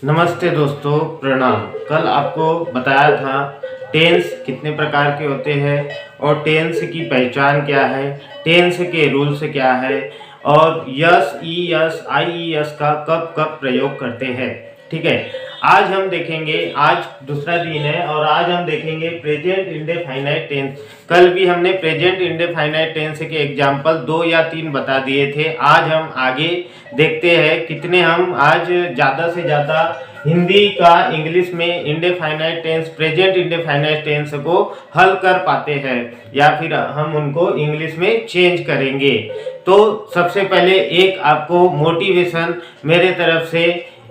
नमस्ते दोस्तों, प्रणाम। कल आपको बताया था टेंस कितने प्रकार के होते हैं और टेंस की पहचान क्या है, टेंस के रूल्स क्या है और यस, ई यस, आई ई यस का कब कब प्रयोग करते हैं। ठीक है, आज हम देखेंगे, आज दूसरा दिन है और आज हम देखेंगे प्रेजेंट इंडेफिनाइट टेंस। कल भी हमने प्रेजेंट इंडेफिनाइट टेंस के एग्जाम्पल 2 या 3 बता दिए थे। आज हम आगे देखते हैं कितने हम आज ज़्यादा से ज़्यादा हिंदी का इंग्लिश में indefinite tense, present indefinite tense को हल कर पाते हैं या फिर हम उनको इंग्लिश में चेंज करेंगे। तो सबसे पहले एक आपको मोटिवेशन मेरे तरफ से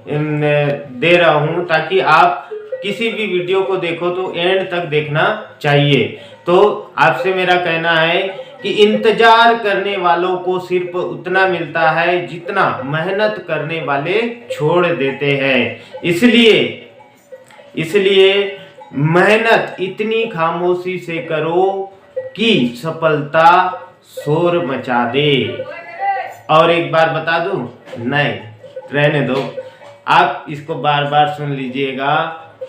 दे रहा हूं ताकि आप किसी भी वीडियो को देखो तो एंड तक देखना चाहिए। तो आपसे मेरा कहना है कि इंतजार करने वालों को सिर्फ उतना मिलता है जितना मेहनत करने वाले छोड़ देते हैं। इसलिए मेहनत इतनी खामोशी से करो कि सफलता शोर मचा दे। और एक बार बता दूं? नहीं, रहने दो, आप इसको बार बार सुन लीजिएगा।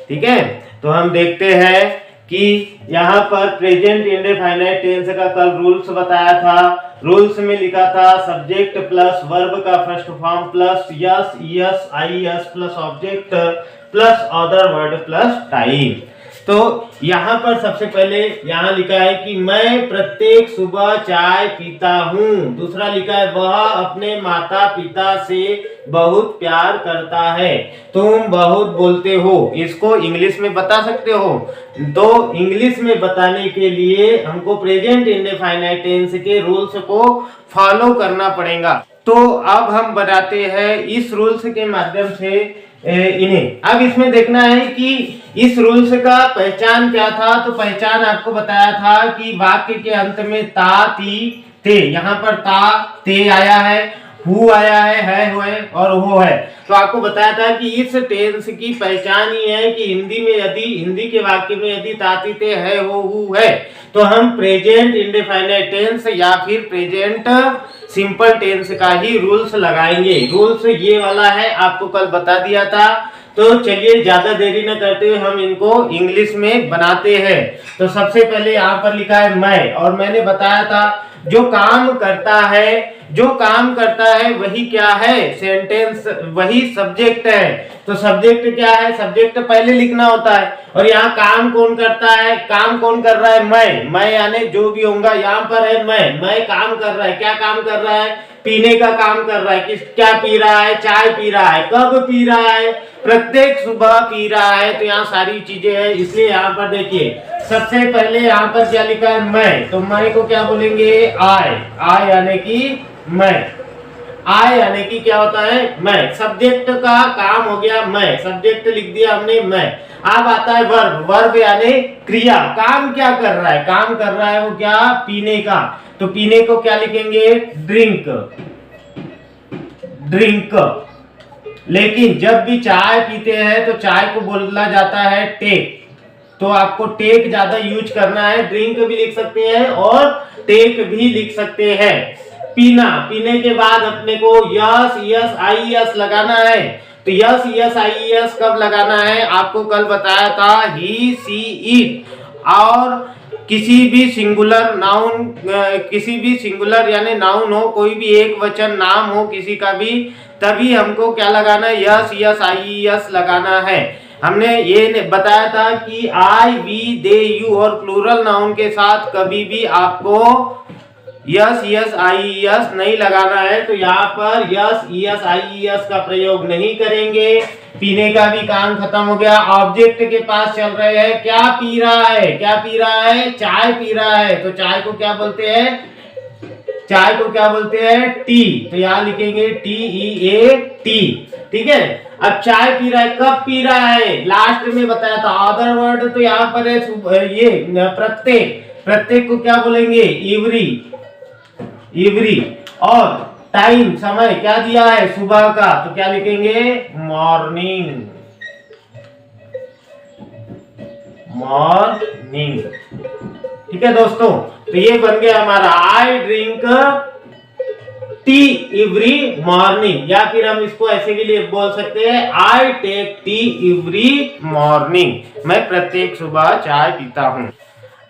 ठीक है, तो हम देखते हैं कि यहाँ पर प्रेजेंट इंडेफिनाइट टेंस का कल रूल्स बताया था। रूल्स में लिखा था सब्जेक्ट प्लस वर्ब का first form plus yes, yes, I yes plus object plus other word plus time. तो यहाँ पर सबसे पहले यहाँ लिखा है कि मैं प्रत्येक सुबह चाय पीता हूँ। दूसरा लिखा है वह अपने माता पिता से बहुत प्यार करता है। तुम बहुत बोलते हो। इसको इंग्लिश में बता सकते हो। तो इंग्लिश में बताने के लिए हमको प्रेजेंट इंडेफिनाइट टेंस के रूल्स को फॉलो करना पड़ेगा। तो अब हम बनाते हैं इस रूल्स के माध्यम से इन्हें। अब इसमें देखना है कि इस रूल्स का पहचान क्या था। तो पहचान आपको बताया था कि वाक्य के अंत में ता, ती, ते, यहाँ पर ता, ते आया है, हु आया है हुए और हो है। तो आपको बताया था कि इस टेंस की पहचान ही है कि हिंदी के वाक्य में यदि ताती ते है हो हु है तो हम प्रेजेंट इंडेफिनाइट टेंस या फिर प्रेजेंट सिंपल टेंस का ही रूल्स लगाएंगे। रूल्स ये वाला है, आपको कल बता दिया था। तो चलिए ज्यादा देरी न करते हुए हम इनको इंग्लिश में बनाते हैं। तो सबसे पहले यहाँ पर लिखा है मैं, और मैंने बताया था जो काम करता है वही क्या है, सेंटेंस, वही सब्जेक्ट है। तो सब्जेक्ट क्या है, सब्जेक्ट पहले लिखना होता है। और यहाँ काम कौन करता है, काम कौन कर रहा है, मैं यानी जो भी होगा। यहाँ पर है मैं काम कर रहा है। क्या काम कर रहा है, पीने का काम कर रहा है। क्या पी रहा है, चाय पी रहा है। कब पी रहा है, प्रत्येक सुबह पी रहा है। तो यहाँ सारी चीजें हैं, इसलिए यहाँ पर देखिए सबसे पहले यहाँ पर क्या लिखा है मैं। तो मैं को क्या बोलेंगे, आई यानी कि मैं। आई यानी कि क्या होता है, मैं। सब्जेक्ट का काम हो गया मैं, सब्जेक्ट लिख दिया हमने मैं। अब आता है वर्ब, वर्ब यानी क्रिया। काम क्या कर रहा है, काम कर रहा है वो क्या, पीने का। तो पीने को क्या लिखेंगे, ड्रिंक, ड्रिंक। लेकिन जब भी चाय पीते हैं तो चाय को बोला जाता है टेक। तो आपको टेक ज्यादा यूज करना है। ड्रिंक भी लिख सकते हैं और टेक भी लिख सकते हैं। पीना, पीने के बाद अपने को यस, यस, आई यस लगाना है। तो यस, यस, आई यस कब लगाना है, आपको कल बताया था, ही, सी, इट। और किसी भी सिंगुलर यानी नाउन हो, कोई भी एक वचन नाम हो किसी का भी, तभी हमको क्या लगाना है, यस, यस, आई यस लगाना है। हमने ये बताया था कि आई, वी, दे, यू और प्लूरल नाउन के साथ कभी भी आपको यस, यस, आई यस नहीं लगाना है। तो यहाँ पर यस, यस, आई यस का प्रयोग नहीं करेंगे। पीने का भी काम खत्म हो गया। ऑब्जेक्ट के पास चल रहे हैं, क्या पी रहा है, क्या पी रहा है, चाय पी रहा है। तो चाय को क्या बोलते हैं, चाय को क्या बोलते हैं, टी। तो यहाँ लिखेंगे TEA। ठीक है, अब चाय पी रहा है, कब पी रहा है, लास्ट में बताया था। अदर वर्ड तो यहाँ पर है ये प्रत्येक, प्रत्येक को क्या बोलेंगे, एवरी, एवरी। और टाइम, समय क्या दिया है, सुबह का। तो क्या लिखेंगे, मॉर्निंग, मॉर्निंग। ठीक है दोस्तों, तो ये बन गया हमारा I drink tea every morning, या फिर हम इसको ऐसे भी बोल सकते हैं I take tea every morning, मैं प्रत्येक सुबह चाय पीता हूँ।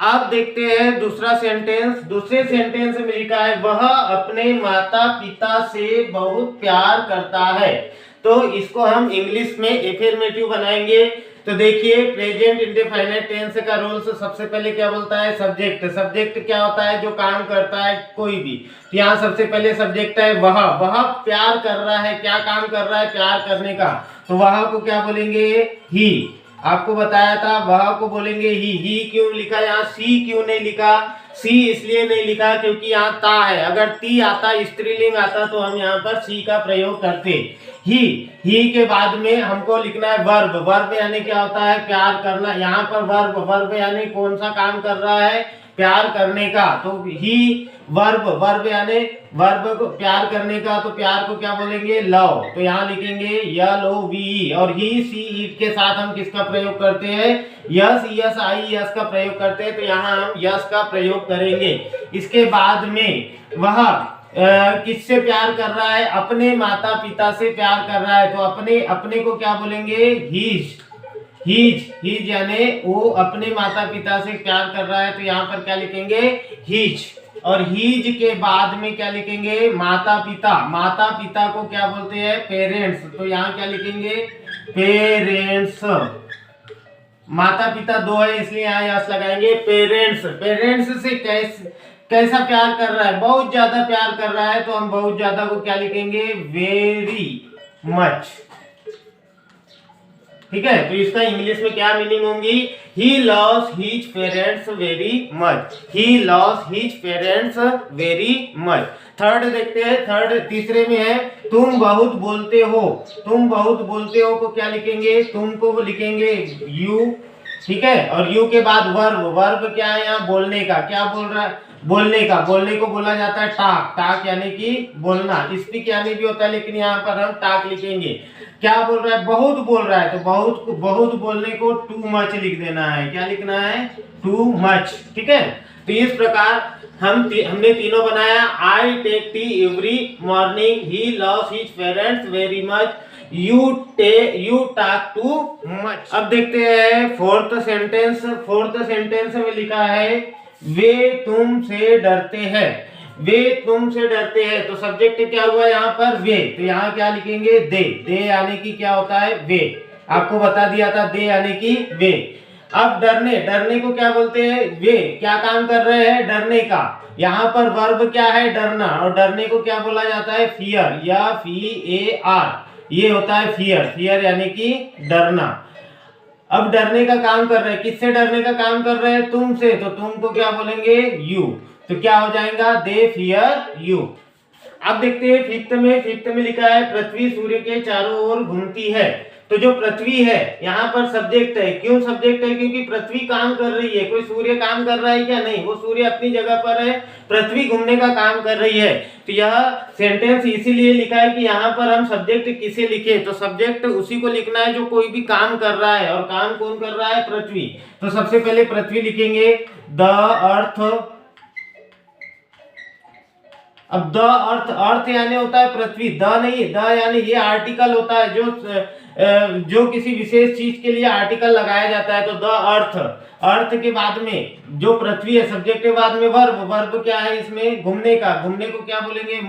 अब देखते हैं दूसरा सेंटेंस। दूसरे सेंटेंस में लिखा है वह अपने माता पिता से बहुत प्यार करता है। तो इसको हम इंग्लिश में एफर्मेटिव बनाएंगे। तो देखिए प्रेजेंट इंडेफिनिट टेंस का रूल्स सबसे पहले क्या बोलता है, सब्जेक्ट। सब्जेक्ट क्या होता है, जो काम करता है कोई भी। तो यहाँ सबसे पहले सब्जेक्ट है वह प्यार कर रहा है, क्या काम कर रहा है, प्यार करने का। तो वह को क्या बोलेंगे, ही। आपको बताया था वह को बोलेंगे ही क्यों लिखा, यहाँ सी क्यों नहीं लिखा, सी इसलिए नहीं लिखा क्योंकि यहाँ ता है। अगर ती आता, स्त्रीलिंग आता, तो हम यहाँ पर सी का प्रयोग करते। ही के बाद में हमको लिखना है वर्ब। वर्ब यानी क्या होता है, प्यार करना। यहाँ पर वर्ब यानी कौन सा काम कर रहा है, प्यार करने का। तो ही वर्ब यानी वर्ब को प्यार करने का। तो प्यार को क्या बोलेंगे, लव। तो यहाँ लिखेंगे LOVE। और ही सी इट के साथ हम किसका प्रयोग करते हैं, यस यस का प्रयोग करते हैं। तो यहाँ हम यस का प्रयोग करेंगे। इसके बाद में वह किससे प्यार कर रहा है, अपने माता पिता से प्यार कर रहा है। तो अपने को क्या बोलेंगे, हीज यानी वो अपने माता पिता से प्यार कर रहा है। तो यहाँ पर क्या लिखेंगे, हीज। और हीज के बाद में क्या लिखेंगे, माता पिता। माता पिता को क्या बोलते हैं, पेरेंट्स। तो यहाँ क्या लिखेंगे, पेरेंट्स। माता पिता दो है इसलिए यहाँ यस लगाएंगे। पेरेंट्स से कैसा प्यार कर रहा है, बहुत ज्यादा प्यार कर रहा है। तो हम बहुत ज्यादा को क्या लिखेंगे, वेरी मच। ठीक है, तो इसका इंग्लिश में क्या मीनिंग होंगी, ही loves his parents very much. ही loves his parents very much. Third देखते हैं, तीसरे में है तुम बहुत बोलते हो। तुम बहुत बोलते हो को क्या लिखेंगे, तुम को लिखेंगे यू। ठीक है, और यू के बाद वर्ब क्या है यहाँ, बोलने का। क्या बोल रहा है, बोलने को बोला जाता है टाक यानी कि बोलना। स्पीक यानी भी होता है, लेकिन यहाँ पर हम टाक लिखेंगे। क्या बोल रहा है, बहुत बोल रहा है। तो बहुत बोलने को टू मच लिख देना है। क्या लिखना है, टू मच। ठीक है, तो इस प्रकार हमने तीनों बनाया। I take tea every morning, he loves his parents very much, you talk too much. अब देखते हैं फोर्थ सेंटेंस में लिखा है वे तुमसे डरते हैं। वे तुमसे डरते हैं। तो सब्जेक्ट क्या हुआ यहाँ पर, वे। तो यहाँ क्या लिखेंगे, दे यानी कि क्या होता है, वे। आपको बता दिया था, दे यानी कि वे। अब डरने को क्या बोलते हैं, वे क्या काम कर रहे हैं, डरने का। यहाँ पर वर्ब क्या है, डरना। और डरने को क्या बोला जाता है, फियर, या FEAR। ये होता है फियर यानी कि डरना। अब डरने का काम कर रहे हैं, किससे डरने का काम कर रहे हैं, तुमसे। तो तुमको क्या बोलेंगे, यू। तो क्या हो जाएगा, दे फियर यू। अब देखते हैं फिफ्थ में लिखा है पृथ्वी सूर्य के चारों ओर घूमती है। तो जो पृथ्वी है यहाँ पर सब्जेक्ट है। क्यों सब्जेक्ट है, क्योंकि पृथ्वी काम कर रही है। कोई सूर्य काम कर रहा है क्या, नहीं, वो सूर्य अपनी जगह पर है, पृथ्वी घूमने का काम कर रही है। तो यह सेंटेंस इसीलिए लिखा है कि यहाँ पर हम सब्जेक्ट किसे लिखे। तो सब्जेक्ट उसी को लिखना है जो कोई भी काम कर रहा है। और काम कौन कर रहा है, पृथ्वी। तो सबसे पहले पृथ्वी लिखेंगे, द अर्थ। अब द अर्थ यानी होता है पृथ्वी, द नहीं, द यानी ये आर्टिकल होता है जो किसी विशेष चीज के लिए आर्टिकल लगाया जाता है। तो द अर्थ के बाद में जो पृथ्वी है, सब्जेक्ट के बाद में वर्ब क्या है इसमें, घूमने का। घूमने को क्या बोलेंगे,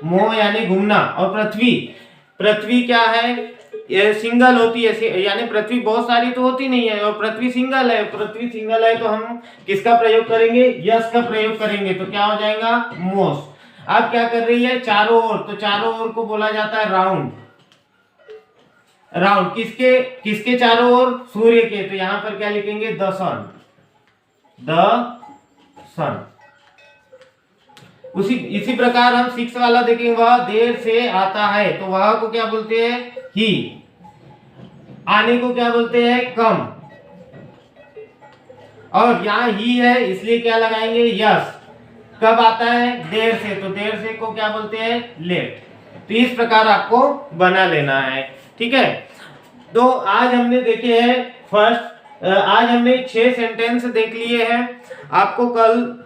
मोह यानी घूमना। और पृथ्वी क्या है, ये सिंगल होती है, यानी पृथ्वी बहुत सारी तो होती नहीं है, और पृथ्वी सिंगल है। तो हम किसका प्रयोग करेंगे, यस का प्रयोग करेंगे। तो क्या हो जाएगा, मोस्ट। अब क्या कर रही है, चारों ओर। तो चारों ओर को बोला जाता है राउंड। किसके चारों ओर, सूर्य के। तो यहां पर क्या लिखेंगे, द सन। इसी प्रकार हम 6 वाला देखेंगे, वह देर से आता है। तो वह को क्या बोलते हैं, ही। आने को क्या बोलते हैं, कम। और यहाँ ही है इसलिए क्या लगाएंगे, यस। कब आता है, देर से। तो देर से को क्या बोलते हैं, लेट। तो इस प्रकार आपको बना लेना है। ठीक है, तो आज हमने देखे हैं आज हमने 6 सेंटेंस देख लिए हैं। आपको कल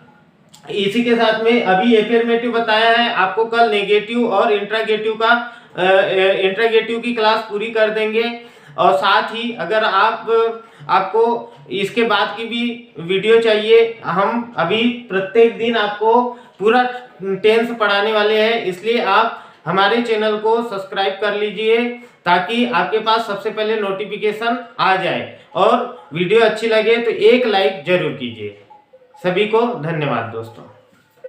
इसी के साथ में अभी एफर्मेटिव बताया है, आपको कल नेगेटिव और इंट्रागेटिव की क्लास पूरी कर देंगे। और साथ ही अगर आपको इसके बाद की भी वीडियो चाहिए, हम अभी प्रत्येक दिन आपको पूरा टेंस पढ़ाने वाले हैं, इसलिए आप हमारे चैनल को सब्सक्राइब कर लीजिए ताकि आपके पास सबसे पहले नोटिफिकेशन आ जाए। और वीडियो अच्छी लगे तो एक लाइक जरूर कीजिए। सभी को धन्यवाद दोस्तों।